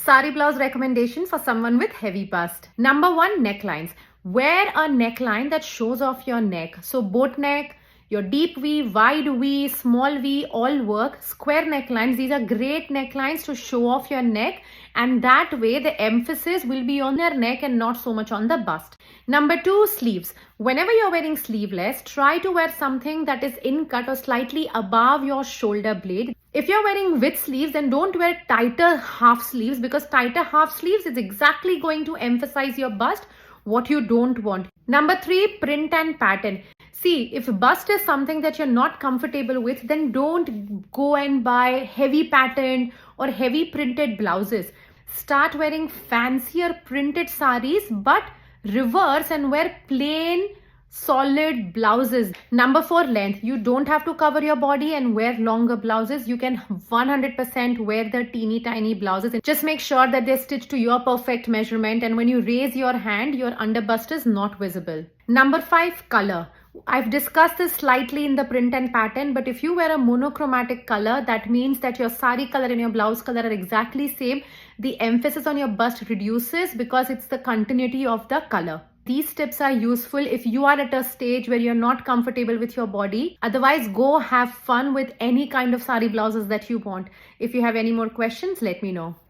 Saree blouse recommendation for someone with heavy bust. Number 1, necklines. Wear a neckline that shows off your neck. So boat neck, your deep V, wide V, small V, all work. Square necklines, these are great necklines to show off your neck, and that way the emphasis will be on your neck and not so much on the bust. Number 2, sleeves. Whenever you're wearing sleeveless, try to wear something that is in cut or slightly above your shoulder blade. If you're wearing with sleeves, then don't wear tighter half sleeves, because tighter half sleeves is exactly going to emphasize your bust, what you don't want. Number 3, print and pattern. See, if bust is something that you're not comfortable with, then don't go and buy heavy patterned or heavy printed blouses. Start wearing fancier printed sarees, but reverse and wear plain solid blouses. Number 4, length. You don't have to cover your body and wear longer blouses. You can 100% wear the teeny tiny blouses, and just make sure that they're stitched to your perfect measurement, and when you raise your hand, your under bust is not visible. Number 5, color. I've discussed this slightly in the print and pattern, but if you wear a monochromatic color, that means that your saree color and your blouse color are exactly same. The emphasis on your bust reduces because it's the continuity of the color. These tips are useful if you are at a stage where you're not comfortable with your body. Otherwise, go have fun with any kind of saree blouses that you want. If you have any more questions, let me know.